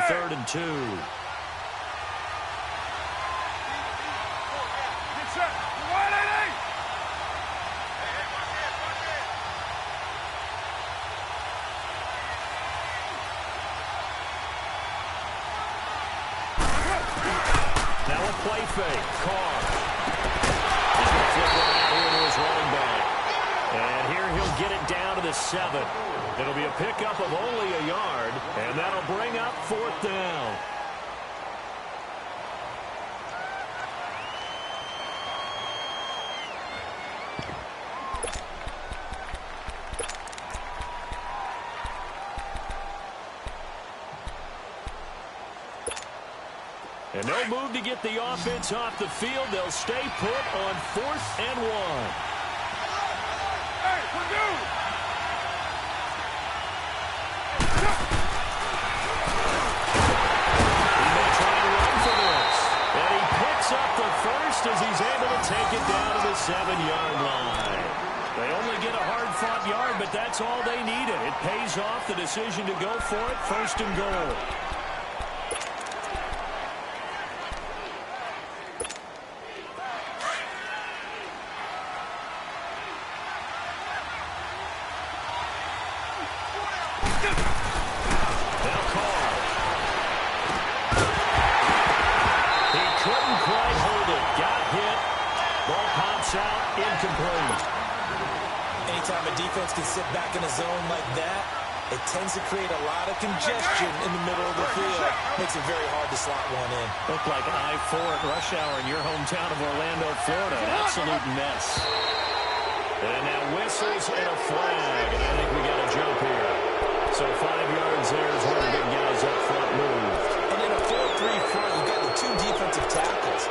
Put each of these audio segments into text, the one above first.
3rd and 2. Now a play fake. Carr. He's going to flip around here to his running back. And here he'll get it down to the 7. It'll be a pickup of only a yard, and that'll bring up 4th down. And no move to get the offense off the field. They'll stay put on 4th and 1. Hey, we're good. He may try to run for this. And he picks up the first as he's able to take it down to the 7-yard line. They only get a hard-fought yard, but that's all they needed. It pays off the decision to go for it, 1st and goal. Incomplete. Anytime a defense can sit back in a zone like that, it tends to create a lot of congestion in the middle of the field. Makes it very hard to slot one in. Looked like I-4 at rush hour in your hometown of Orlando, Florida. An absolute mess. And now whistles and a flag. And I think we got a jump here. So 5 yards there is where the big guys up front moved. And in a 4-3 front, you've got the 2 defensive tackles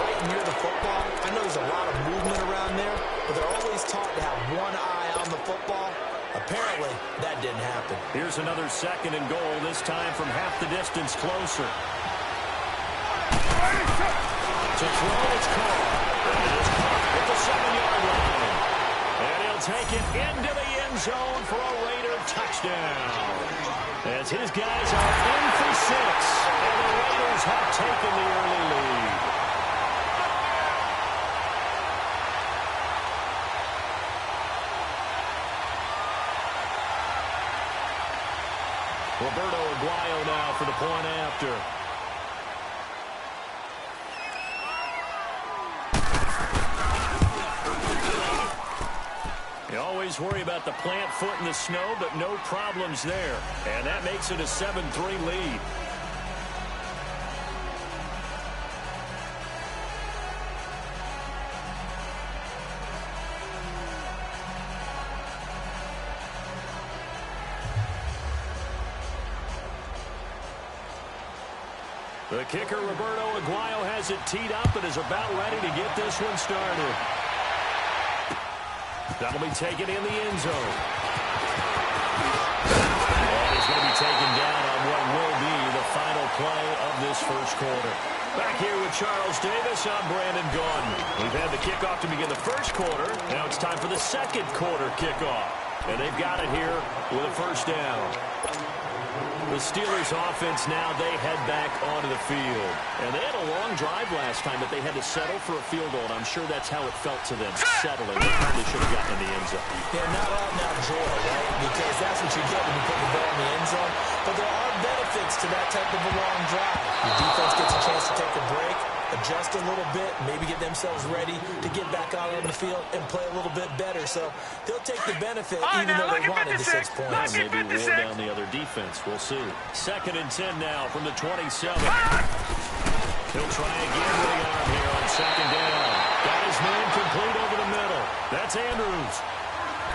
right near the football. I know there's a lot of movement around there, but they're always taught to have one eye on the football. Apparently, that didn't happen. Here's another 2nd and goal, this time from half the distance closer. To throw, it's Carr. And it is caught at the 7-yard line. And he'll take it into the end zone for a Raider touchdown. As his guys are in for 6, and the Raiders have taken the early lead. Roberto Aguayo now for the point after. You always worry about the plant foot in the snow, but no problems there. And that makes it a 7-3 lead. The kicker, Roberto Aguayo, has it teed up and is about ready to get this one started. That'll be taken in the end zone. And he's going to be taken down on what will be the final play of this first quarter. Back here with Charles Davis, I'm Brandon Gaudin. We've had the kickoff to begin the first quarter. Now it's time for the second quarter kickoff. And they've got it here with a first down. The Steelers offense now, they head back onto the field. And they had a long drive last time, but they had to settle for a field goal. And I'm sure that's how it felt to them, settling. They probably should have gotten in the end zone. Yeah, not out now joy, right? Because that's what you get when you put the ball in the end zone. But there are benefits to that type of a long drive. Your defense gets a chance to take a break, adjust a little bit, maybe get themselves ready to get back out on the field and play a little bit better. So they'll take the benefit even though they wanted the 6 points. Maybe roll down the other defense. We'll see. 2nd and 10 now from the 27. He'll try again with the arm here on 2nd down. Got his man complete over the middle. That's Andrews.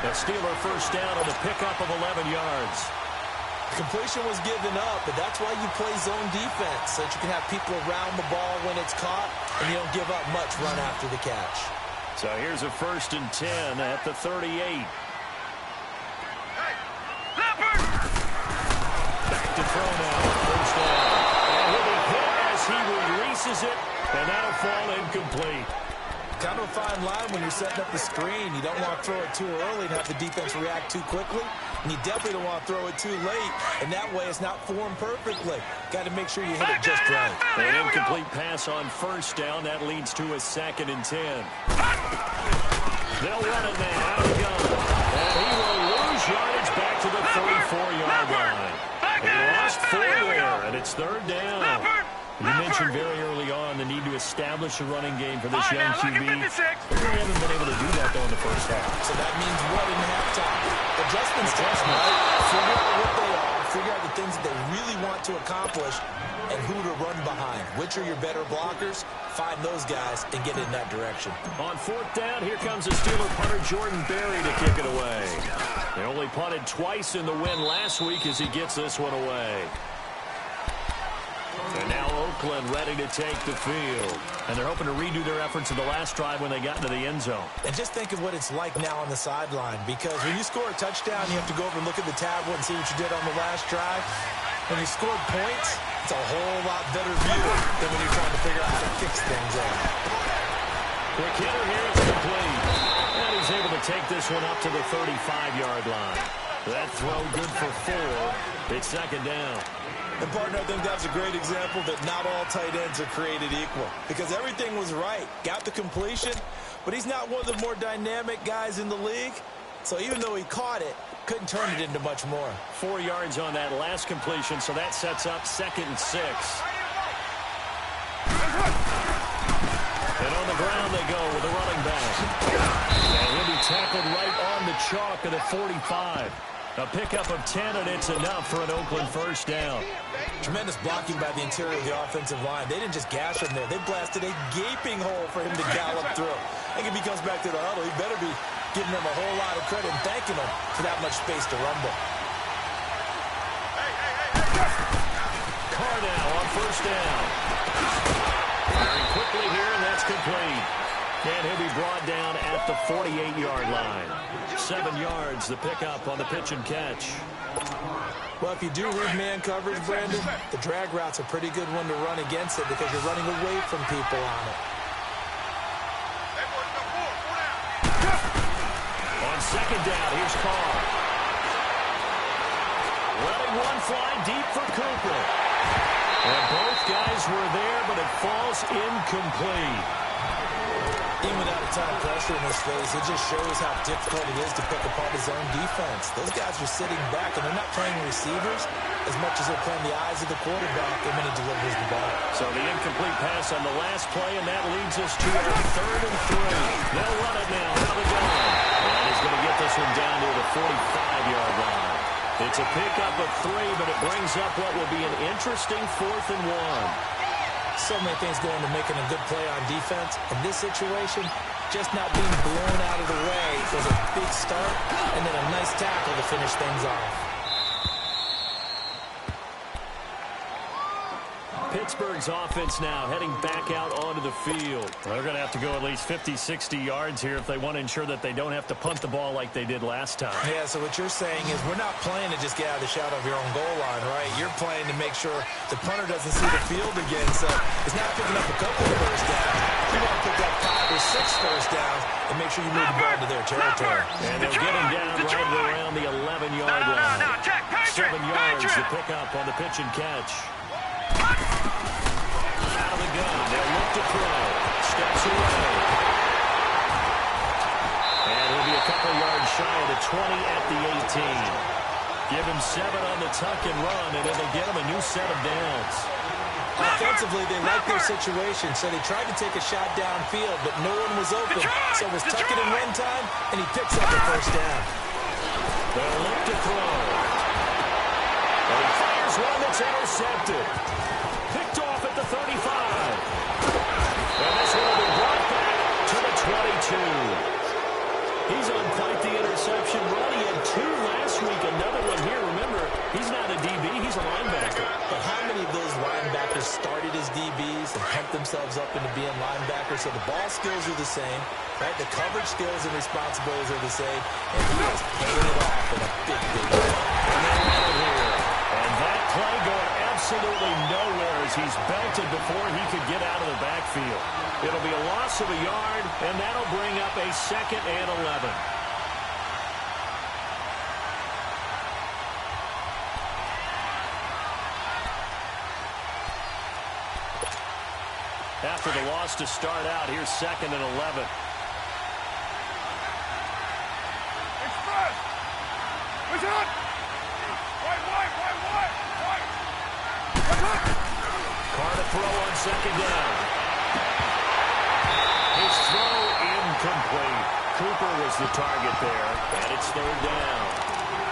A Steeler first down on the pickup of 11 yards. Completion was given up, but that's why you play zone defense, so that you can have people around the ball when it's caught, and you don't give up much run after the catch. So here's a 1st and 10 at the 38. Back to throw now, first down. And he'll be hit as he releases it, and that'll fall incomplete. Kind of a fine line when you're setting up the screen. You don't want to throw it too early and have the defense react too quickly. and you definitely don't want to throw it too late, and that way it's not formed perfectly. Got to make sure you hit it just right. An incomplete pass on first down. That leads to a 2nd and 10. They'll run it now. Out he goes. And he will lose yardage back to the 34-yard line. They lost 4 there, and it's 3rd down. You mentioned very early on the need to establish a running game for this young QB. They really haven't been able to do that, though, in the first half. So that means what in halftime? Adjustments, right? Figure out what they are. Figure out the things that they really want to accomplish and who to run behind. Which are your better blockers? Find those guys and get in that direction. On 4th down, here comes the Steeler punter, Jordan Berry, to kick it away. They only punted twice in the win last week as he gets this one away. And now Oakland ready to take the field. And they're hoping to redo their efforts in the last drive when they got into the end zone. And just think of what it's like now on the sideline, because when you score a touchdown, you have to go over and look at the tablet and see what you did on the last drive. When you scored points, it's a whole lot better view than when you're trying to figure out how to fix things up. Quick hitter here, it's complete. And he's able to take this one up to the 35-yard line. That throw good for 4. It's 2nd down. And, partner, I think that's a great example that not all tight ends are created equal, because everything was right. Got the completion, but he's not one of the more dynamic guys in the league. So even though he caught it, couldn't turn it into much more. 4 yards on that last completion, so that sets up 2nd and 6. And on the ground they go with a running back. And he'll be tackled right on the chalk at the 45. A pickup of 10, and it's enough for an Oakland first down. Tremendous blocking by the interior of the offensive line. They didn't just gash him there. They blasted a gaping hole for him to gallop through. I think if he comes back to the huddle, he better be giving them a whole lot of credit and thanking them for that much space to rumble. Carr now on first down. Very quickly here, and that's complete. And he'll be brought down at the 48-yard line. 7 yards, the pickup on the pitch and catch. Well, if you do read man coverage, Brandon, the drag route's a pretty good one to run against it because you're running away from people on it. On 2nd down, here's Carr. Letting one fly deep for Cooper. And both guys were there, but it falls incomplete. Even without a ton of pressure in his face, it just shows how difficult it is to pick apart his own defense. Those guys are sitting back, and they're not playing receivers as much as they're playing the eyes of the quarterback when he delivers the ball. So the incomplete pass on the last play, and that leads us to a 3rd and 3. They'll run it now. How they going? And he's going to get this one down to the 45-yard line. It's a pickup of 3, but it brings up what will be an interesting 4th and 1. So many things go into making a good play on defense. In this situation, just not being blown out of the way was a big start, and then a nice tackle to finish things off. Pittsburgh's offense now heading back out onto the field. They're going to have to go at least 50, 60 yards here if they want to ensure that they don't have to punt the ball like they did last time. Yeah, so what you're saying is we're not playing to just get out of the shadow of your own goal line, right? You're playing to make sure the punter doesn't see the field again, so it's not picking up a couple of first downs. You want to pick up 5 or 6 first downs and make sure you move the ball to their territory. And they'll get him down right around the 11-yard line. 7 yards to pick up on the pitch and catch. Out of the gun, they'll look to throw. Steps away. And he'll be a couple yards shy of the 20 at the 18. Give him 7 on the tuck and run, and it'll get him a new set of downs. Offensively, they like their situation, so they tried to take a shot downfield, but no one was open. So it was tuck it and run time, and he picks up the first down. They'll look to throw. And he fires one that's intercepted. Picked off at the 35. And this one will be brought back to the 22. He's on quite the interception run. He had 2 last week. Another one here. Remember, he's not a DB. He's a linebacker. But how many of those linebackers started as DBs and pumped themselves up into being linebackers? So the ball skills are the same, right? The coverage skills and responsibilities are the same. And he is paying it off in a big, big way. And they're out here. And that play going absolutely nowhere as he's belted before he could get out of the backfield. It'll be a loss of a yard, and that'll bring up a 2nd and 11. after the loss to start out. Here's 2nd and 11. Carr to throw on 2nd down. His throw incomplete. Cooper was the target there, and it's 3rd down.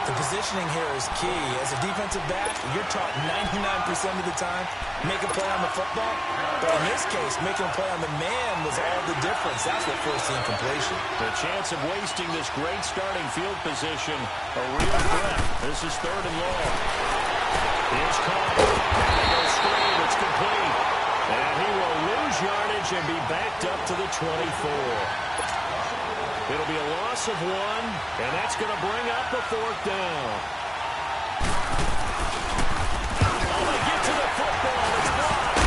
The positioning here is key. As a defensive back, you're taught 99% of the time, make a play on the football. But in this case, making a play on the man was all the difference. That's what forced the incompletion. The chance of wasting this great starting field position, a real threat. This is 3rd and long. Here's Carr. They go screen. It's complete. And he will lose yardage and be backed up to the 24. It'll be a loss of 1, and that's going to bring up a 4th down. Oh, they get to the football. It's blocked.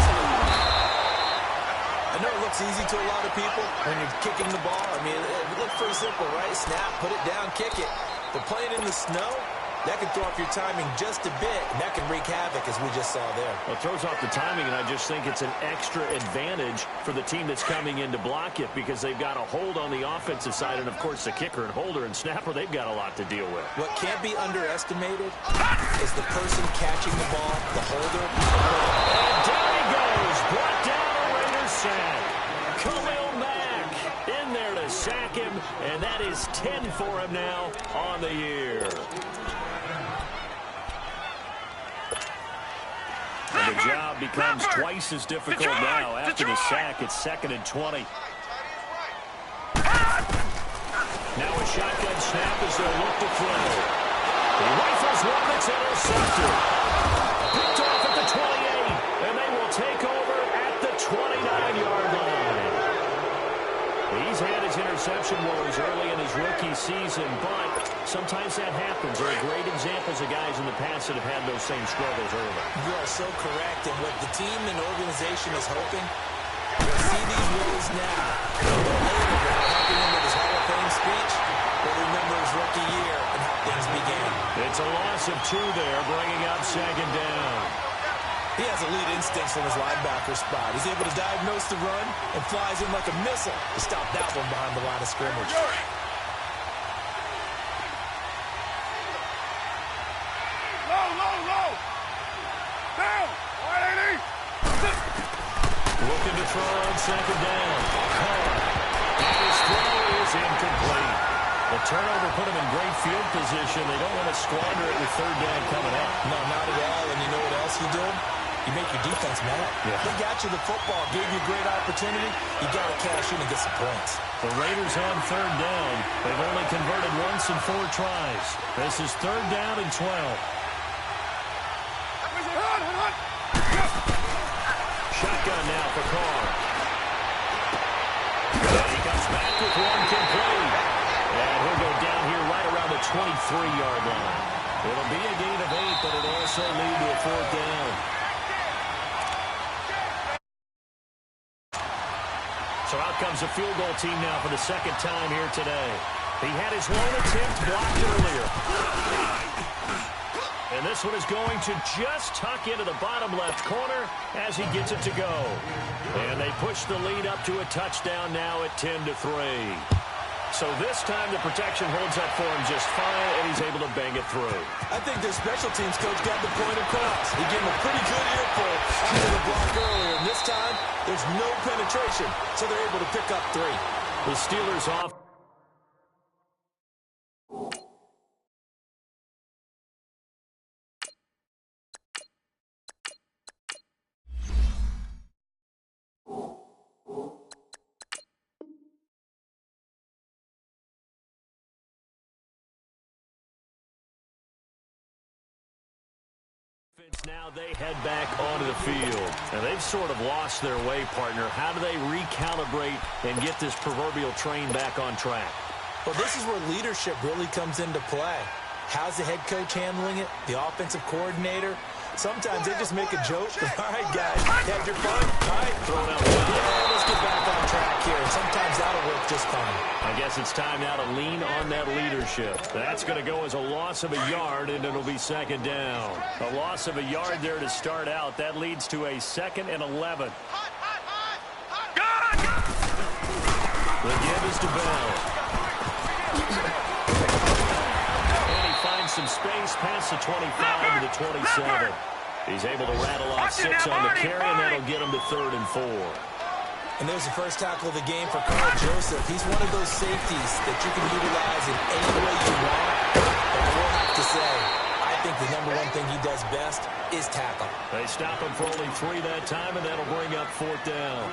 I know it looks easy to a lot of people when you're kicking the ball. I mean, it looks pretty simple, right? Snap, put it down, kick it. But playing in the snow, that can throw off your timing just a bit, and that can wreak havoc, as we just saw there. Well, it throws off the timing, and I just think it's an extra advantage for the team that's coming in to block it because they've got a hold on the offensive side, and, of course, the kicker and holder and snapper, they've got a lot to deal with. What can't be underestimated is the person catching the ball, the holder. And down he goes. Brought down a Raiders sack. Khalil Mack in there to sack him, and that is 10 for him now on the year. And the job becomes twice as difficult now after the sack. It's 2nd and 20. Now a shotgun snap as they look to throw. He rifles one that's intercepted. Picked off at the 28, and they will take over at the 29-yard line. He's had his interception woes early in his rookie season, but sometimes that happens. There are great examples of guys in the past that have had those same struggles early. You are so correct, and what the team and organization is hoping, we'll see these woes now. Later, helping him with his Hall of Fame speech, we'll remember his rookie year and how things began. It's a loss of 2 there, bringing up 2nd down. He has elite instincts from his linebacker spot. He's able to diagnose the run and flies in like a missile to stop that one behind the line of scrimmage. Low. Down. 180. Looking to throw on 2nd down. And his throw is incomplete. The turnover put him in great field position. They don't want to squander it with 3rd down coming up. No, not at all. And you know what else you did? You make your defense mad. Yeah. They got you the football, gave you a great opportunity. You got to cash in and get some points. The Raiders on 3rd down. They've only converted once in 4 tries. This is 3rd down and 12. Shotgun now for Carr. And he comes back with one complete. And he'll go down here right around the 23-yard line. It'll be a gain of 8, but it'll also lead to a 4th down. So out comes the field goal team now for the 2nd time here today. He had his lone attempt blocked earlier. And this one is going to just tuck into the bottom left corner as he gets it to go. And they push the lead up to a touchdown now at 10-3. So this time the protection holds up for him just fine, and he's able to bang it through. I think their special teams coach got the point across. He gave him a pretty good earful after the block earlier. And this time, there's no penetration, so they're able to pick up 3. The Steelers off. Now they head back onto the field. And they've sort of lost their way, partner. How do they recalibrate and get this proverbial train back on track? Well, this is where leadership really comes into play. How's the head coach handling it? The offensive coordinator? Sometimes they just make a joke. All right, guys, had your fun? All right, throwing out. Yeah, let's get back on track here. And sometimes that'll work just fine. I guess it's time now to lean on that leadership. That's going to go as a loss of a yard, and it'll be 2nd down. A loss of a yard there to start out. That leads to a 2nd and 11. The give is to Bell. And he finds some space past the 25 to the 27. He's able to rattle off 6 on the carry, and that'll get him to 3rd and 4. And there's the first tackle of the game for Carl Joseph. He's one of those safeties that you can utilize in any way you want. But I will have to say, I think the number one thing he does best is tackle. They stop him for only 3 that time, and that'll bring up 4th down.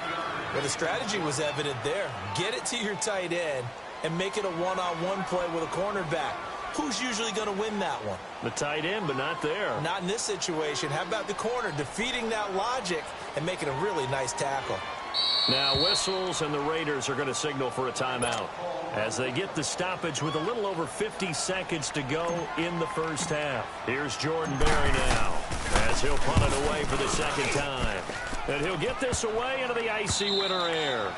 Well, the strategy was evident there. Get it to your tight end and make it a one-on-one play with a cornerback. Who's usually going to win that one? The tight end, but not there. Not in this situation. How about the corner defeating that logic and making a really nice tackle? Now whistles, and the Raiders are going to signal for a timeout as they get the stoppage with a little over 50 seconds to go in the first half. Here's Jordan Berry now as he'll punt it away for the second time. And he'll get this away into the icy winter air.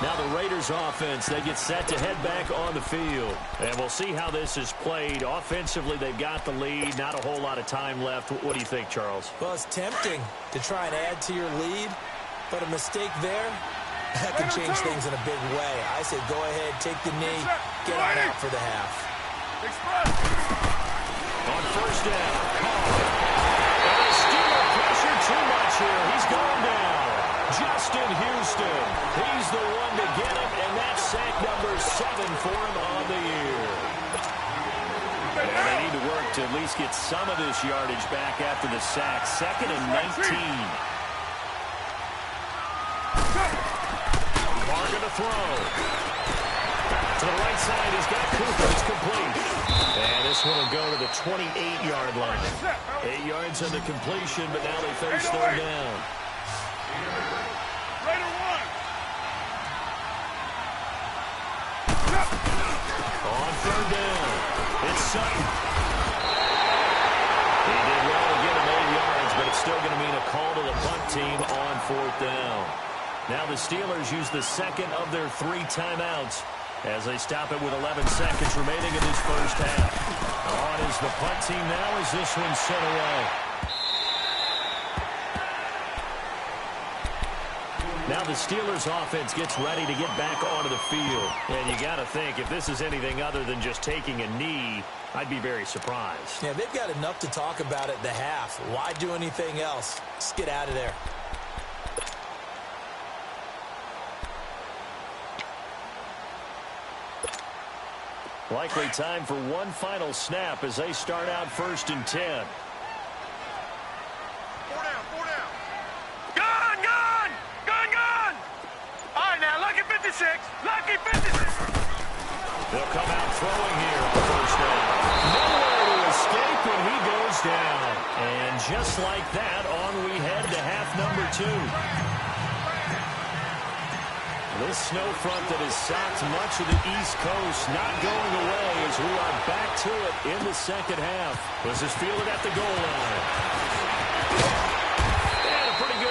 Now the Raiders offense, they get set to head back on the field. And we'll see how this is played. Offensively, they've got the lead. Not a whole lot of time left. What do you think, Charles? Well, it's tempting to try and add to your lead, but a mistake there, that can change things in a big way. I say go ahead, take the knee, get on out for the half. On first down, and the Steeler pressure too much here. He's going down. Justin Houston, he's the one to get him, and that's sack number 7 for him on the year. And they need to work to at least get some of this yardage back after the sack. 2nd and 19. Barger to throw. To the right side, he's got Cooper. It's complete. And this one will go to the 28-yard line. 8 yards on the completion, but now they face 3rd down. On 3rd down, it's Sutton. He did well to get him 8 yards, but it's still going to mean a call to the punt team on 4th down. Now the Steelers use the second of their 3 timeouts as they stop it with 11 seconds remaining in this first half. On is the punt team now as this one's sent away. Now the Steelers offense gets ready to get back onto the field. And you got to think, if this is anything other than just taking a knee, I'd be very surprised. Yeah, they've got enough to talk about at the half. Why do anything else? Just get out of there. Likely time for one final snap as they start out 1st and 10. Lucky 56. They'll come out throwing here on 1st down. Nowhere to escape when he goes down. And just like that, on we head to half number 2. This snow front that has socked much of the East Coast not going away as we are back to it in the second half. This is fielded at the goal line.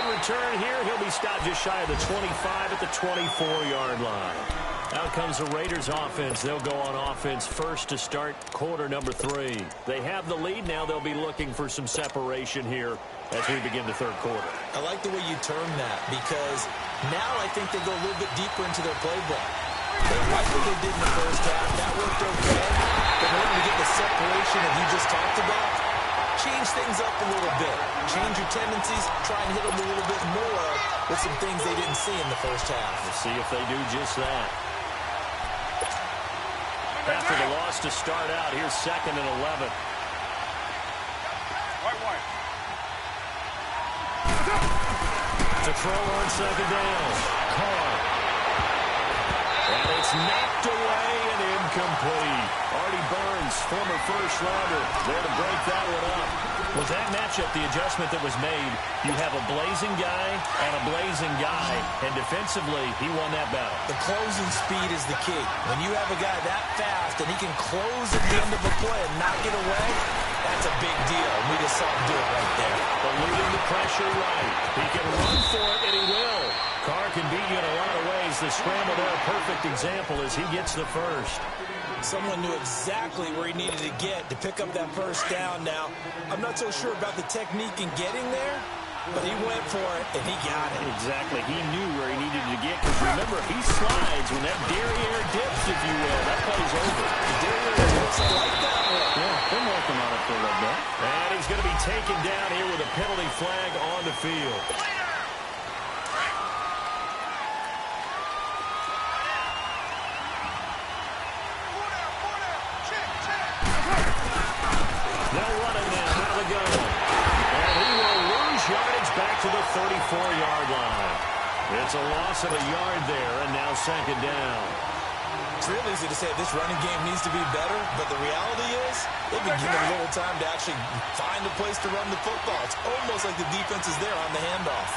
Return here. He'll be stopped just shy of the 25 at the 24-yard line. Out comes the Raiders offense. They'll go on offense first to start quarter number 3. They have the lead now. They'll be looking for some separation here as we begin the 3rd quarter. I like the way you term that because now I think they go a little bit deeper into their playbook. They like what they did in the first half. That worked okay. But in order to get the separation that you just talked about, change things up a little bit. Change your tendencies. Try and hit them a little bit more with some things they didn't see in the first half. We'll see if they do just that. After the loss to start out, here's 2nd and 11. White. To throw on 2nd down. Carr. And it's knocked away and incomplete. Artie Burns, former first-rounder, there to break that one up. With that matchup, the adjustment that was made, you have a blazing guy and a blazing guy, and defensively, he won that battle. The closing speed is the key. When you have a guy that fast and he can close at the end of a play and knock it away, that's a big deal. We just saw him do it right there. Eluding the pressure right. He can run for it, and he will. Carr can beat you in a lot of ways. The scramble there, a perfect example as he gets the first. Someone knew exactly where he needed to get to pick up that first down now. I'm not so sure about the technique in getting there, But he went for it, and he got it. Exactly. He knew where he needed to get. Because remember, if he slides, when that derriere dips, if you will, that play's over. The derriere dips, I like that one. Yeah, been working on it for a little bit. And he's going to be taken down here with a penalty flag on the field. They'll run it now out of the gun. And he will lose yardage back to the 34-yard line. It's a loss of a yard there, and now second down. It's real easy to say this running game needs to be better, but the reality is they've been given a little time to actually find a place to run the football. It's almost like the defense is there on the handoff.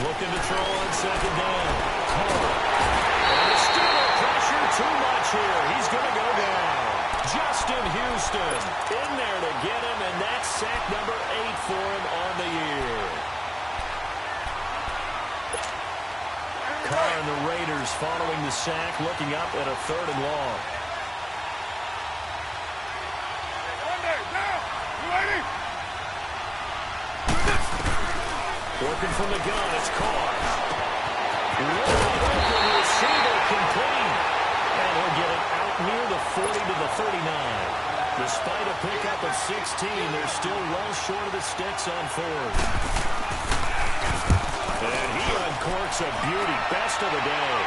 Looking to throw on second down. And the Steeler pressure too much here. He's going to go down. Justin Houston in there to get him, and that's sack number 8 for him on the year. Carr and the Raiders following the sack, looking up at a 3rd and long. Working from the gun, it's Carr. Wide open receiver complete. And he'll get it out near the 40 to the 39. Despite a pickup of 16, they're still well short of the sticks on 4th. And he uncorks a beauty. Best of the day.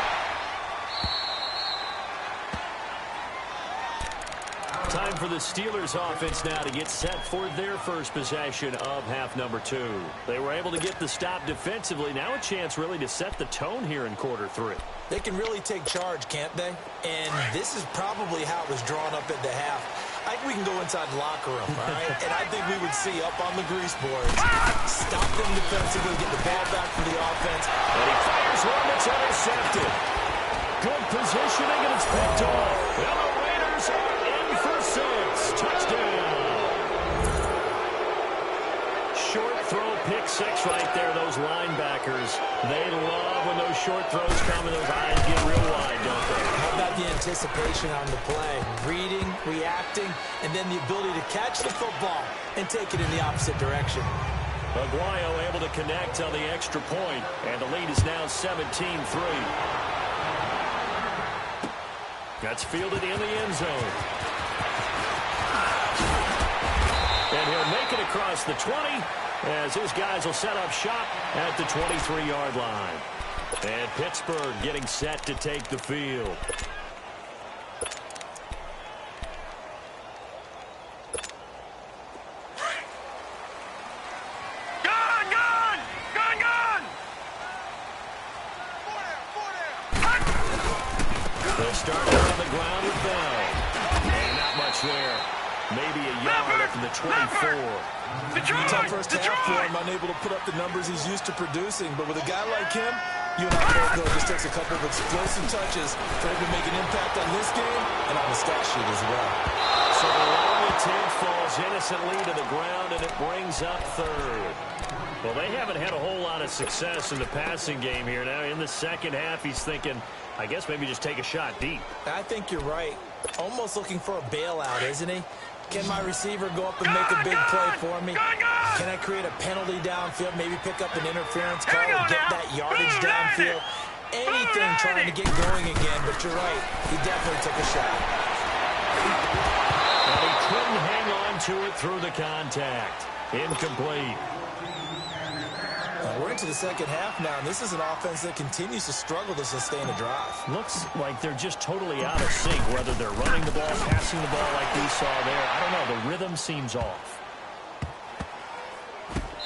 Time for the Steelers offense now to get set for their first possession of half number 2. They were able to get the stop defensively. Now a chance really to set the tone here in quarter 3. They can really take charge, can't they? And this is probably how it was drawn up at the half. I think we can go inside the locker room, all right? And I think we would see up on the grease boards, stop them defensively, get the ball back from the offense. And he fires one that's intercepted. Good positioning, and it's picked off. Well, the Raiders are in for 6. Touchdown. Short throw, pick 6 right there. Those linebackers, they love when those short throws come and those eyes get real wide, don't they? How about the anticipation on the play? Reading, reacting, and then the ability to catch the football and take it in the opposite direction. Aguayo able to connect on the extra point, and the lead is now 17-3. That's fielded in the end zone. And he'll make it across the 20 as his guys will set up shop at the 23-yard line. And Pittsburgh getting set to take the field. They'll start on the ground with Bell. And not much there. Maybe a yard up to the 24. Tough first half for him, unable to put up the numbers he's used to producing. But with a guy like him, you and I both know it just takes a couple of explosive touches for him to make an impact on this game and on the stat sheet as well. So the long attempt falls innocently to the ground, and it brings up 3rd. Well, they haven't had a whole lot of success in the passing game here. Now, in the second half, he's thinking, I guess maybe just take a shot deep. I think you're right. Almost looking for a bailout, isn't he? Can my receiver go up and make a big play for me? Can I create a penalty downfield, maybe pick up an interference call or get that yardage downfield? Anything trying to get going again, but you're right. He definitely took a shot. And he couldn't hang on to it through the contact. Incomplete. We're into the second half now, and this is an offense that continues to struggle to sustain a drive. Looks like they're just totally out of sync, whether they're running the ball, passing the ball like we saw there. I don't know. The rhythm seems off.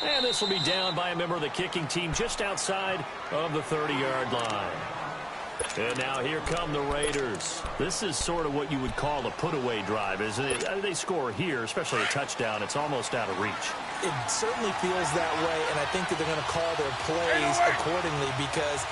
And this will be down by a member of the kicking team just outside of the 30-yard line. And now here come the Raiders. This is sort of what you would call a put-away drive, isn't it? They score here, especially a touchdown. It's almost out of reach. It certainly feels that way, and I think that they're going to call their plays accordingly because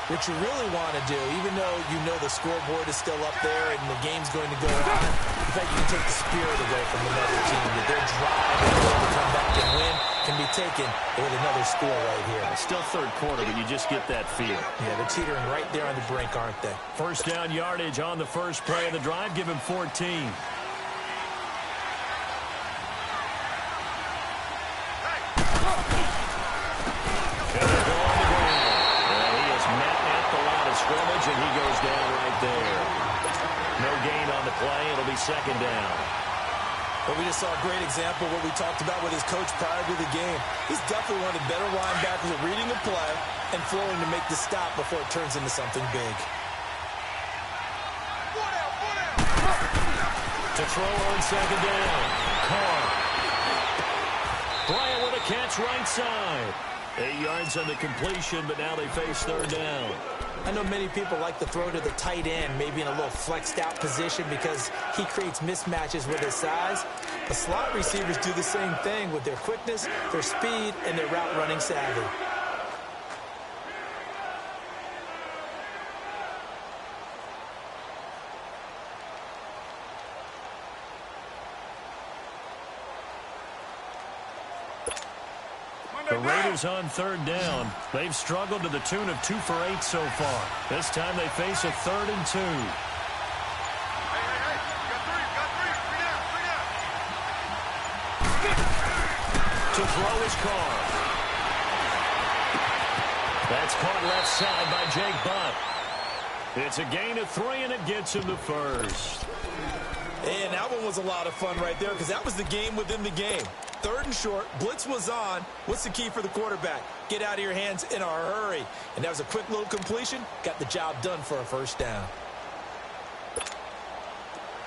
what you really want to do, even though you know the scoreboard is still up there and the game's going to go on, in fact, you can take the spirit away from another team. That their drive to come back and win can be taken with another score right here. It's still third quarter, but you just get that feel. Yeah, they're teetering right there on the brink, aren't they? First down yardage on the first play of the drive. Give him 14. and he goes down right there. No gain on the play. It'll be second down. Well, we just saw a great example of what we talked about with his coach prior to the game. He's definitely one of the better linebackers at reading a play and flowing to make the stop before it turns into something big. To throw on second down. Carr. Bryant with a catch right side. 8 yards on the completion, but now they face third down. I know many people like to throw to the tight end, maybe in a little flexed out position because he creates mismatches with his size. But slot receivers do the same thing with their quickness, their speed, and their route running savvy. The Raiders on third down. They've struggled to the tune of 2 for 8 so far. This time they face a 3rd and 2. To throw his Carr. That's caught left side by Jake Butt. It's a gain of 3, and it gets him the first. And that one was a lot of fun right there because that was the game within the game. 3rd and short, blitz was on. What's the key for the quarterback? Get out of your hands in a hurry. And that was a quick little completion. Got the job done for a first down.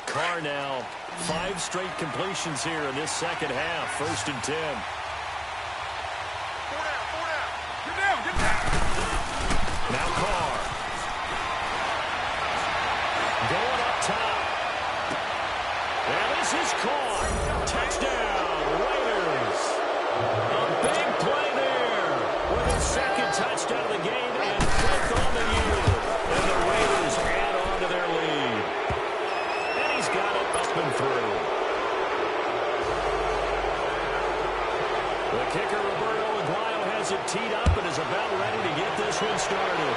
Carr now, 5 straight completions here in this second half. 1st and 10. Get down. Now Carr. Going up top. And this is Carr. Touchdown, Raiders. A big play there with his 2nd touchdown of the game and 5th on the year. And the Raiders add on to their lead. And he's got it up and through. The kicker, Roberto Aguayo, has it teed up and is about ready to get this one started.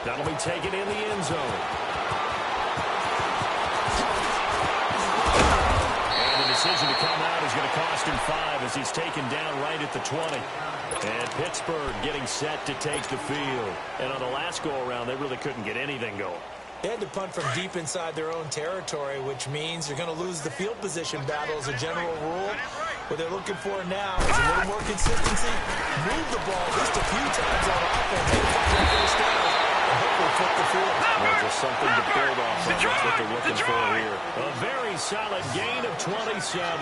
That'll be taken in the end zone. And the decision to come out is going to cost him 5 as he's taken down right at the 20. And Pittsburgh getting set to take the field. And on the last go-around, they really couldn't get anything going. They had to punt from deep inside their own territory, which means you're going to lose the field position battle as a general rule. What they're looking for now is a little more consistency, move the ball just a few times on offense, get a couple of first downs, and hopefully flip the field. Well, just something to build off of. That's what they're looking for here. A very solid gain of 27.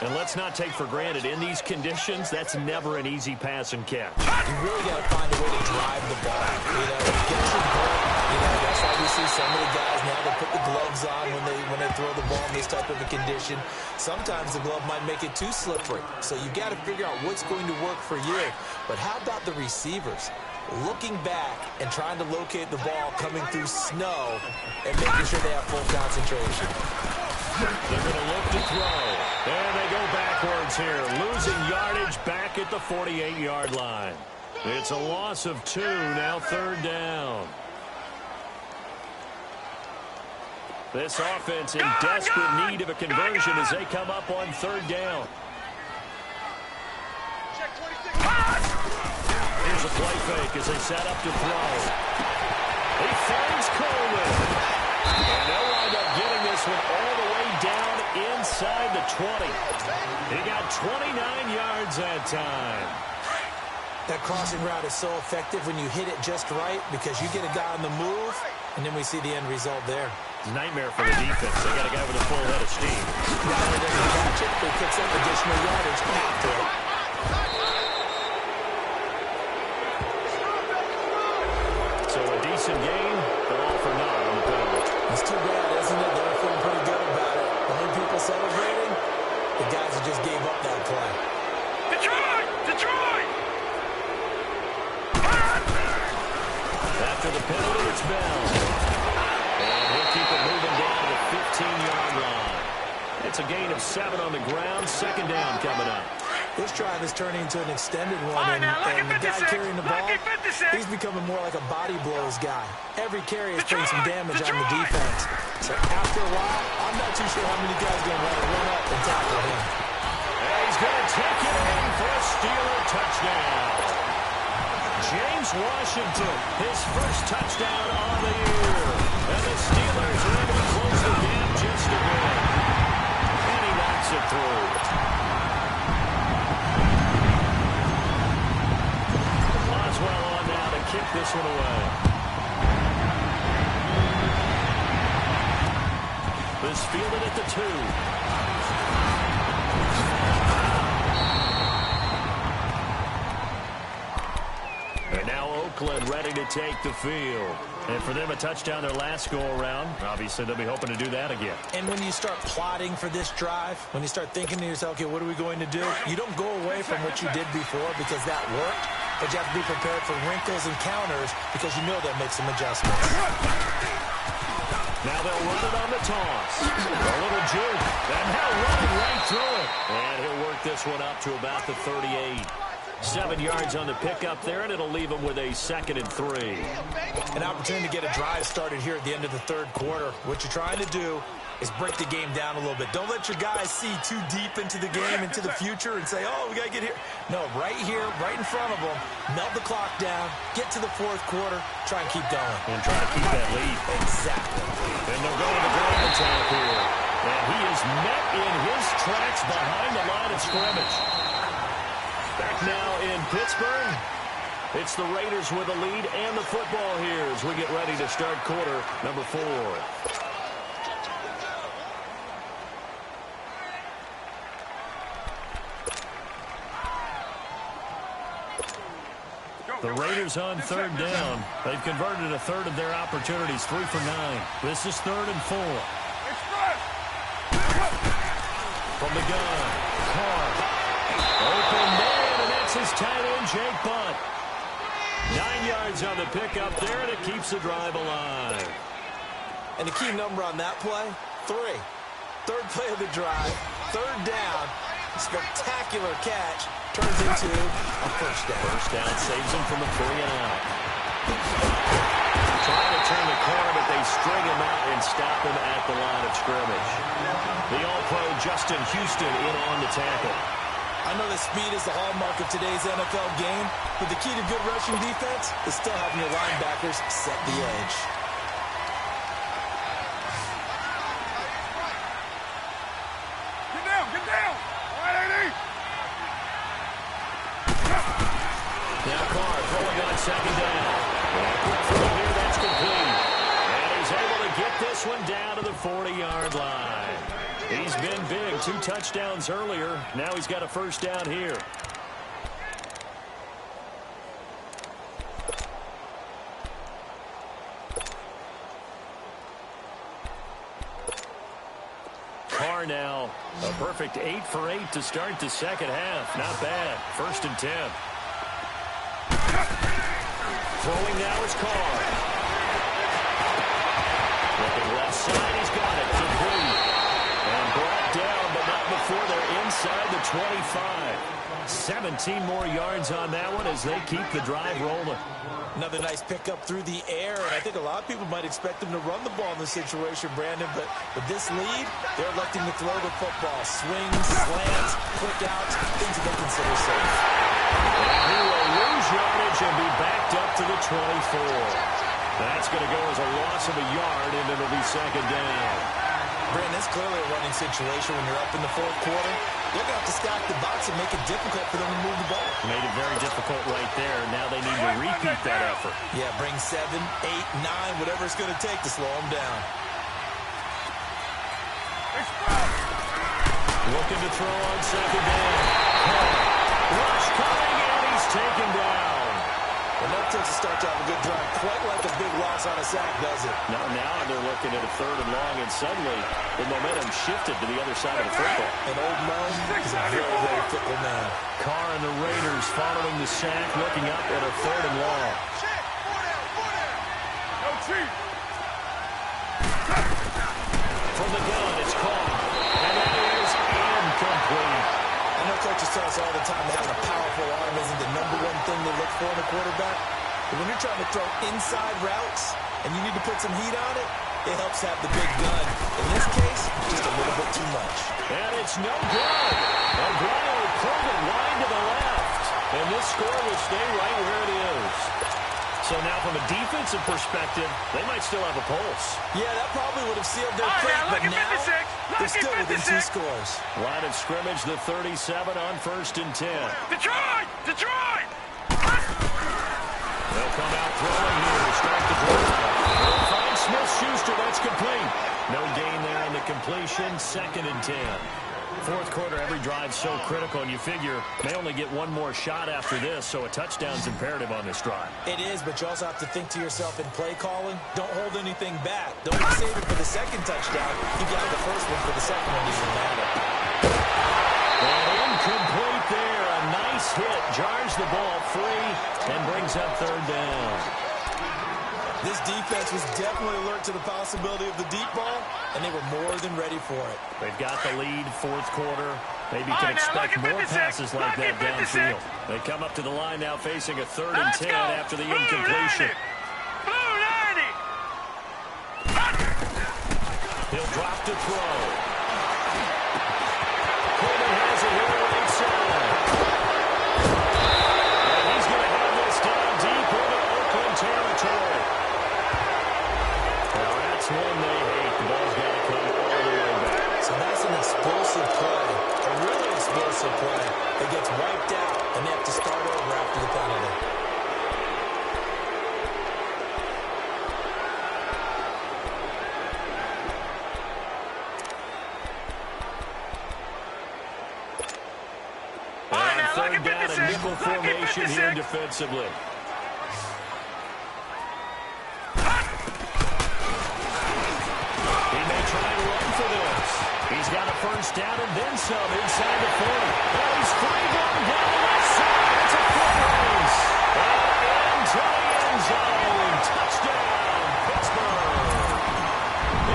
And let's not take for granted, in these conditions, that's never an easy pass and catch. You really got to find a way to drive the ball. Get your ball. That's why we see some of the guys now, they put the gloves on when they throw the ball in this type of a condition. Sometimes the glove might make it too slippery. So you got to figure out what's going to work for you. But how about the receivers? Looking back and trying to locate the ball coming through snow and making sure they have full concentration. They're going to look to throw. And they go backwards here. Losing yardage back at the 48-yard line. It's a loss of 2, now 3rd down. This offense in desperate need of a conversion as they come up on 3rd down. Here's a play fake as they set up to throw. He finds Coleman. And they'll wind up getting this one all the way down inside the 20. He got 29 yards that time. That crossing route is so effective when you hit it just right because you get a guy on the move, and then we see the end result there. It's a nightmare for the defense. They got a guy with a full head of steam. Not only does he catch it, but he picks up additional yardage after it. So a decent game, but all for naught on the penalty. It's too bad, isn't it? They're feeling pretty good about it. The only people celebrating, the guys who just gave up that play. Detroit! After the penalty, it's Bell. And he'll keep it moving down to the 15-yard line. It's a gain of 7 on the ground. 2nd down coming up. This drive is turning into an extended one, and the guy carrying the ball, he's becoming more like a body blows guy. Every carry is putting some damage on the defense. So after a while, I'm not too sure how many guys are going to want to run up and tackle him. And he's going to take it in for a Steeler touchdown. James Washington, his first touchdown on the year. And the Steelers are able to close the gap just a bit. And he knocks it through. Boswell on now to kick this one away. This fielded at the 2. And now Oakland ready to take the field. And for them, a touchdown their last go-around. Obviously, they'll be hoping to do that again. And when you start plotting for this drive, when you start thinking to yourself, okay, what are we going to do? You don't go away from what you did before because that worked, but you have to be prepared for wrinkles and counters because you know they'll make some adjustments. Now they'll run it on the toss. A little juke. And now running right through it. And he'll work this one up to about the 38. 7 yards on the pickup there, and it'll leave him with a 2nd and 3. An opportunity to get a drive started here at the end of the 3rd quarter. What you're trying to do is break the game down a little bit. Don't let your guys see too deep into the game, into the future, and say, oh, we got to get here. No, right here, right in front of them, melt the clock down, get to the 4th quarter, try and keep going. And try to keep that lead. Exactly. And they'll go to the ground attack here. And he is met in his tracks behind the line of scrimmage. Back now in Pittsburgh, it's the Raiders with the lead and the football here as we get ready to start quarter number 4. The Raiders on 3rd down. They've converted a 1/3 of their opportunities, 3 for 9. This is 3rd and 4. From the gun, Carr. Open man, and that's his tight end, Jake Butt. 9 yards on the pickup there, and it keeps the drive alive. And the key number on that play, 3. 3rd play of the drive, 3rd down, spectacular catch, turns into a 1st down. 1st down saves him from a 3-and-out. Trying to turn the corner, but they string him out and stop him at the line of scrimmage. The All-Pro Justin Houston in on the tackle. I know that speed is the hallmark of today's NFL game, but the key to good rushing defense is still having your linebackers set the edge. Get down, get down. All right, AD. Now Carr throwing on 2nd down. And quick throw here, that's complete. And he's able to get this one down to the 40-yard line. He's been big. 2 touchdowns earlier. Now he's got a 1st down here. Carr now, a perfect 8 for 8 to start the 2nd half. Not bad. 1st and 10. Throwing now is Carr. Looking left side, he's got it. Complete. And brought down, but not before they're inside the 25. 17 more yards on that one as they keep the drive rolling. Another nice pickup through the air, and I think a lot of people might expect them to run the ball in this situation, Brandon, but with this lead, they're electing to throw the football. Swings, slants, quick outs, things that they consider safe. And he will lose yardage and be backed up to the 24. That's going to go as a loss of a yard, and it'll be 2nd down. Brandon, it's clearly a running situation when you're up in the 4th quarter. They're going to have to stack the box and make it difficult for them to move the ball. Made it very difficult right there. Now they need to repeat that effort. Yeah, bring 7, 8, 9, whatever it's going to take to slow them down. Looking to throw on 2nd down. Rush coming, and he's taken down. And that takes a start to have a good drive. Quite like a big loss on a sack, does it? Now they're looking at a 3rd and long, and suddenly the momentum shifted to the other side of the football. And old Mo is a very, very fickle man. Carr and the Raiders following the sack, looking up at a 3rd and long. No cheat. From the gun, it's caught. And that is incomplete. I know coaches tell us all the time that having a powerful arm isn't the #1 thing they look for in a quarterback. But when you're trying to throw inside routes and you need to put some heat on it, it helps have the big gun. In this case, just a little bit too much. And it's no good. O'Brien pulled it wide to the left. And this score will stay right where it is. So now from a defensive perspective, they might still have a pulse. Yeah, that probably would have sealed their fate, but now they're still within 2 scores. Line of scrimmage, the 37 on 1st and 10. Detroit! Detroit! They'll come out throwing here to start the drive. They'll find Smith-Schuster. That's complete. No gain there on the completion. 2nd and 10. 4th quarter, every drive so critical, and you figure they only get one more shot after this, so a touchdown's imperative on this drive. It is, but you also have to think to yourself in play calling, don't hold anything back. Don't save it for the 2nd touchdown. You got the 1st one for the 2nd one, doesn't matter. And incomplete there. A nice hit. Jars the ball free and brings up 3rd down. This defense was definitely alert to the possibility of the deep ball, and they were more than ready for it. They've got the lead, 4th quarter. Maybe you can expect more passes like that downfield. They come up to the line now facing a 3rd and 10 after the incompletion. Blue 90! He'll drop to throw. Coleman has it here right side. And he's going to have this down deep into Oakland territory. Now that's one they hate. The ball's got to come all the way back. So that's an explosive play, a really explosive play. It gets wiped out, and they have to start over after the penalty. And 3rd down, a nickel formation here defensively. He's got a 1st down and then some inside the 40. Oh, he's free going down the left side. It's a foot race. And into the end zone. Touchdown, Pittsburgh.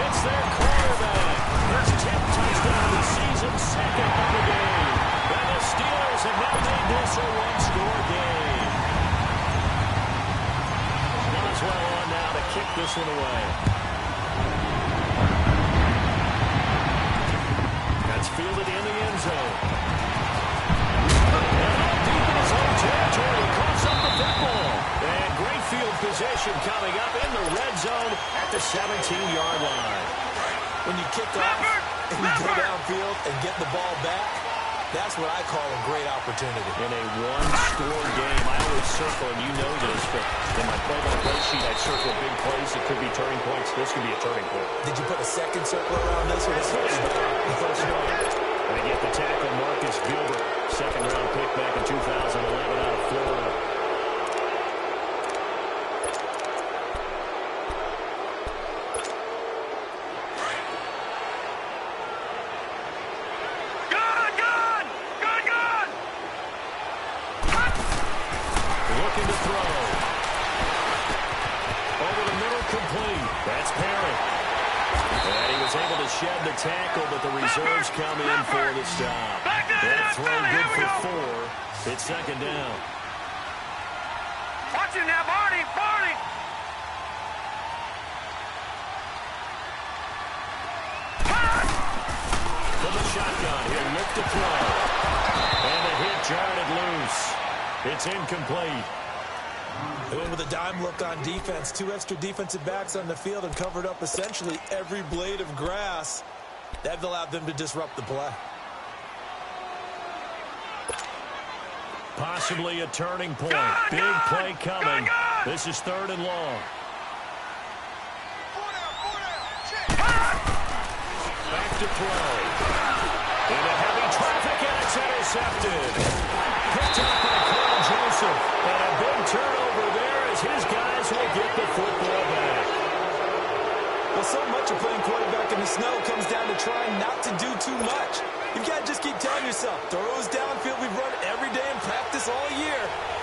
It's their quarterback. His 10th touchdown of the season, 2nd of the game. And the Steelers have now made this a 1-score game. Boswell on now to kick this one away. Fielded in the end zone. And deep in his own territory, he coughs up the football. And great field position coming up in the red zone at the 17-yard line. When you kick off and you go downfield and get the ball back, that's what I call a great opportunity. In a 1-score game, I always circle, and you know this, but in my play-by-play sheet, I circle big plays. It could be turning points. This could be a turning point. Did you put a 2nd circle around this or the 1st one? The 1st one. And they get the tackle, Marcus Gilbert, 2nd-round pick back in 2011 out of Florida. Looking to throw. Over the middle, complete. That's Perry. And he was able to shed the tackle, but the reserves come in for the stop. That throw good for 4. It's 2nd down. Watch it now, Barney! Barney! From the shotgun, he'll look to throw. And the hit jarred it loose. It's incomplete. They went with a dime look on defense. 2 extra defensive backs on the field and covered up essentially every blade of grass. That allowed them to disrupt the play. Possibly a turning point. Big play coming. This is 3rd and long. Back to throw. Into heavy traffic, and it's intercepted. Picked up by Cole Joseph. And a big turnover there as his guys will get the football back. Well, so much of playing quarterback in the snow comes down to trying not to do too much. You've got to just keep telling yourself, throws downfield we've run every day in practice all year.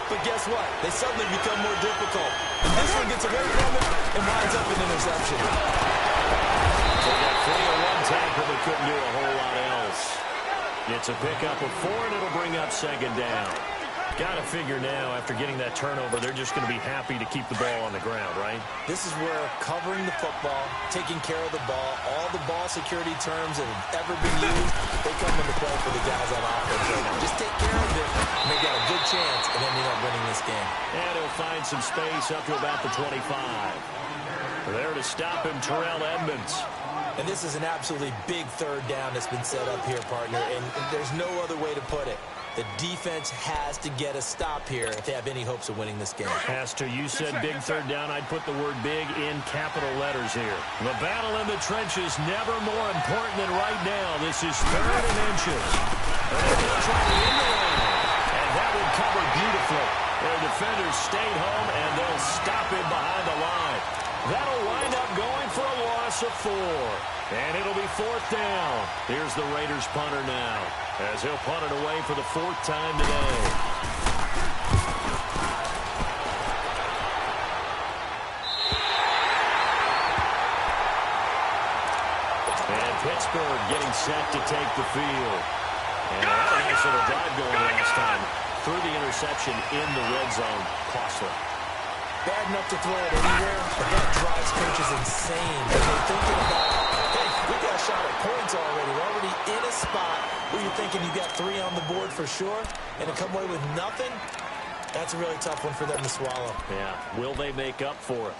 But guess what? They suddenly become more difficult. And this one gets away from it and winds up an interception. They got 3-1 tackle, but couldn't do a whole lot else. It's a pickup of 4, and it'll bring up 2nd down. Got to figure now, after getting that turnover, they're just going to be happy to keep the ball on the ground, right? This is where covering the football, taking care of the ball, all the ball security terms that have ever been used, they come into play for the guys on offense right now. Just take care of it, and they've got a good chance of ending up winning this game. And he'll find some space up to about the 25. There to stop him, Terrell Edmonds. And this is an absolutely big third down that's been set up here, partner, and there's no other way to put it. The defense has to get a stop here if they have any hopes of winning this game. Pastor, you said big third down. I'd put the word big in capital letters here. The battle in the trenches, never more important than right now. This is 3rd and inches. And that would cover beautifully. Their defenders stayed home, and they'll stop him behind the line. That'll wind up going for a loss of 4. And it'll be 4th down. Here's the Raiders punter now, as he'll punt it away for the 4th time today. And Pittsburgh getting set to take the field. And a nice little drive going last time. Through the interception in the red zone. Costly. Bad enough to throw it anywhere, but that drives coaches insane. They're thinking about, hey, we got a shot at points already. We're already in a spot where you're thinking you got 3 on the board for sure, and to come away with nothing, that's a really tough one for them to swallow. Yeah, will they make up for it?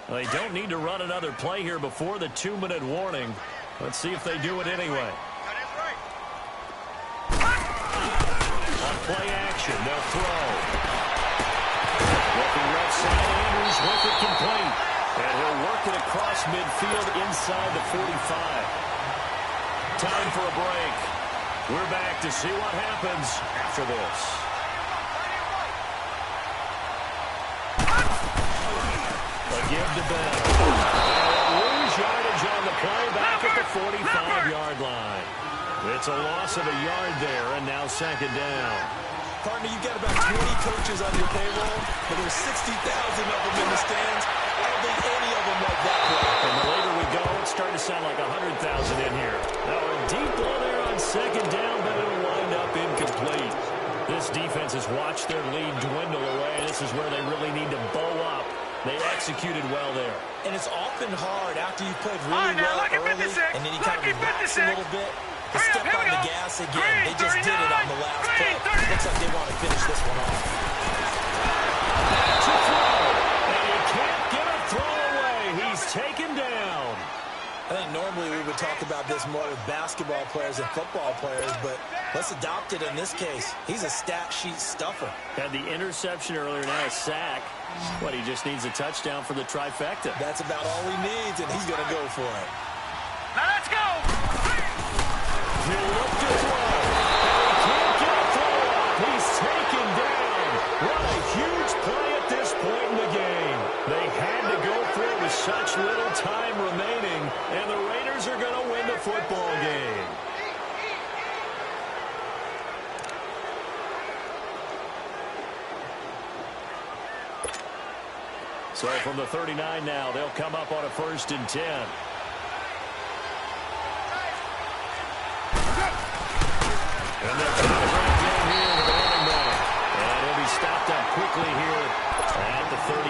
Well, they don't need to run another play here before the 2-minute warning. Let's see if they do it anyway. Play action, they'll throw. Looking left side, Andrews with it complete. And he'll work it across midfield inside the 45. Time for a break. We're back to see what happens after this. A give to Bell. Lose yardage on the play back at the 45-yard line. It's a loss of a yard there, and now 2nd down. Partner, you've got about 20 coaches on your payroll, but there's 60,000 of them in the stands. I don't think any of them like that play. And the later we go, it's starting to sound like 100,000 in here. Now a deep ball there on 2nd down, but it'll wind up incomplete. This defense has watched their lead dwindle away. This is where they really need to bow up. They executed well there. And it's often hard after you've played really well early, and then you kind of relax a little bit. To step on the gas again. They just did it on the last play. Looks like they want to finish this one off. To throw. And he can't get a throw away. He's taken down. I think normally we would talk about this more with basketball players and football players, but let's adopt it in this case. He's a stat sheet stuffer. Had the interception earlier, now a sack. But he just needs a touchdown for the trifecta. That's about all he needs, and he's going to go for it. Now let's go. He'll look to throw. And he can't get a throw up. He's taken down. What a huge play at this point in the game. They had to go for it with such little time remaining, and the Raiders are going to win the football game. So from the 39 now, they'll come up on a 1st and 10. And they're trying to break in here with the running back. And he'll be stopped up quickly here at the 38.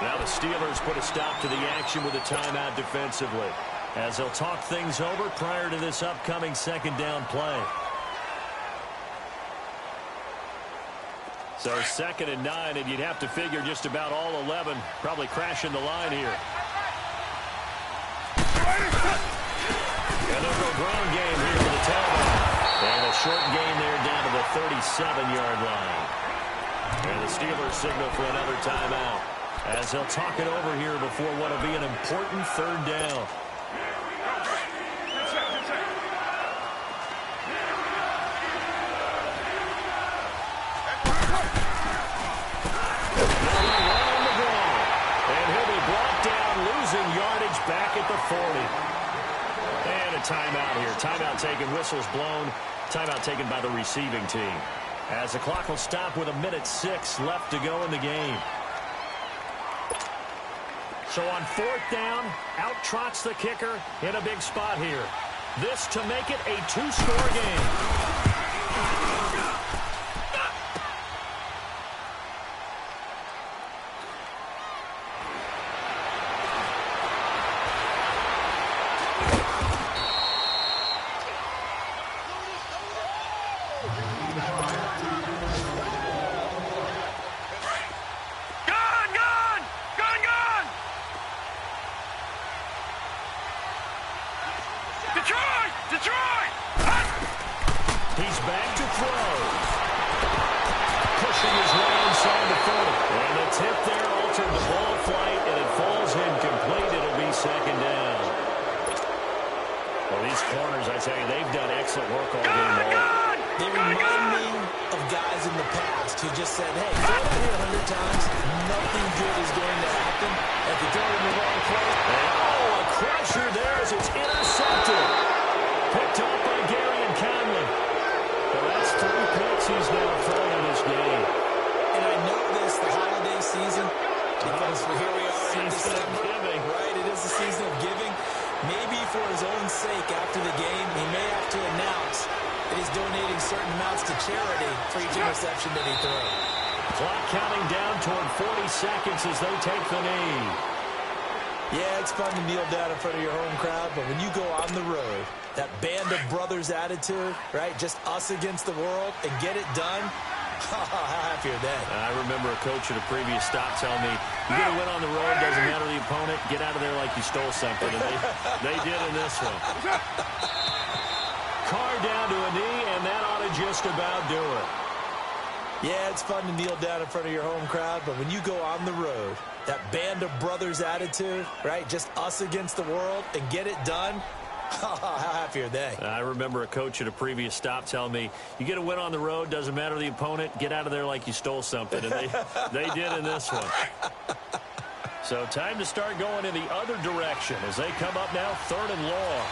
Now the Steelers put a stop to the action with a timeout defensively, as they'll talk things over prior to this upcoming 2nd down play. So 2nd and 9, and you'd have to figure just about all 11 probably crashing the line here. And they'll go ground game here for the tailback. And a short gain there down to the 37-yard line. And the Steelers signal for another timeout, as they'll talk it over here before what will be an important 3rd down. Losing yardage back at the 40. And a timeout here. Timeout taken, whistles blown. Timeout taken by the receiving team, as the clock will stop with 1:06 left to go in the game. So on 4th down, out trots the kicker in a big spot here. This to make it a two-score game. Detroit! He's back to throw. Pushing his way inside the 40. And the tip there altered the ball flight, and it falls incomplete. It'll be second down. Well, these corners, I tell you, they've done excellent work all game long. They remind me of guys in the past who just said, hey, throw it out here 100 times, nothing good is going to happen. If you throw it in the wrong place. Oh, a crusher there as it's intercepted. Picked up by Gary and Conley. Well, that's 3 picks he's now thrown in this game. And I know this, the holiday season, because here we are in December, right? It is the season of giving. Maybe for his own sake after the game, he may have to announce that he's donating certain amounts to charity for each interception that he throws. Clock counting down toward 40 seconds as they take the knee. Yeah, it's fun to kneel down in front of your home crowd, but when you go on the road, that band of brothers attitude, right? Just us against the world and get it done. How happy are they? I remember a coach at a previous stop telling me, you get a win on the road, doesn't matter the opponent, get out of there like you stole something. And they did in this one. Carr down to a knee, and that ought to just about do it. Yeah, it's fun to kneel down in front of your home crowd, but when you go on the road, that band of brothers attitude, right? Just us against the world and get it done. How happy are they? I remember a coach at a previous stop telling me, you get a win on the road, doesn't matter the opponent, get out of there like you stole something. And they did in this one. So time to start going in the other direction as they come up now 3rd and long.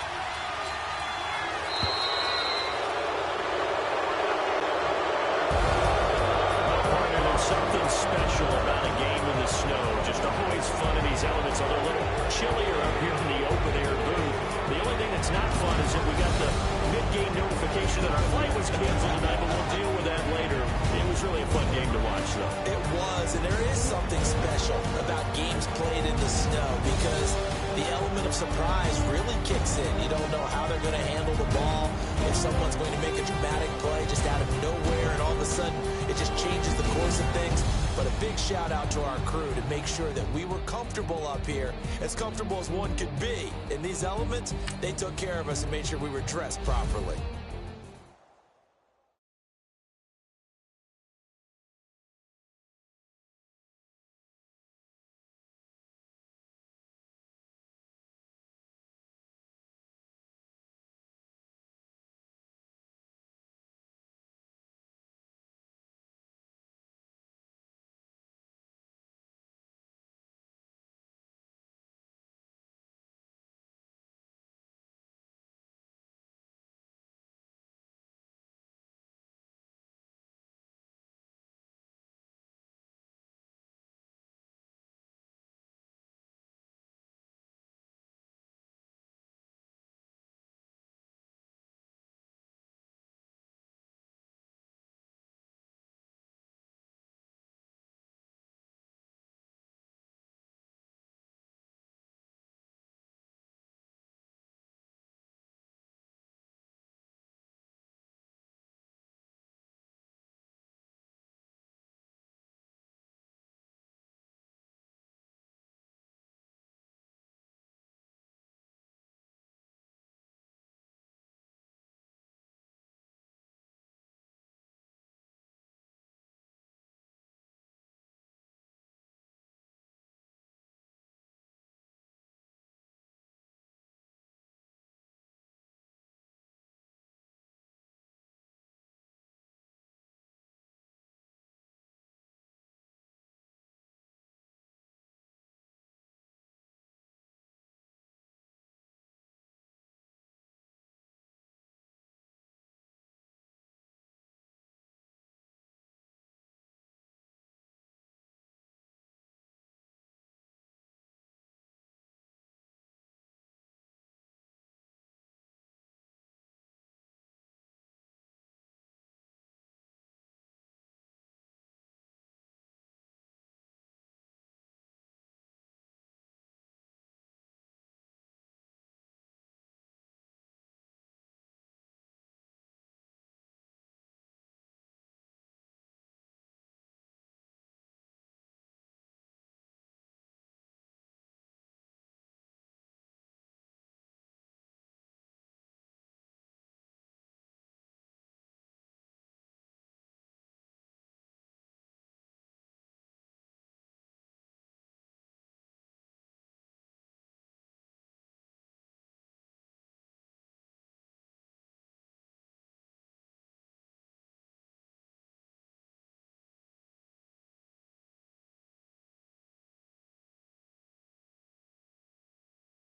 Something special about a game in the snow. Just always fun in these elements, although a little chillier up here in the open-air booth. The only thing that's not fun is that we got the mid-game notification that our flight was canceled tonight, but we'll deal with that later. It was really a fun game to watch, though. It was, and there is something special about games played in the snow because the element of surprise really kicks in. You don't know how they're going to handle the ball, if someone's going to make a dramatic play just out of nowhere, and all of a sudden it just changes the course of things. But a big shout out to our crew to make sure that we were comfortable up here, as comfortable as one could be. In these elements, they took care of us and made sure we were dressed properly.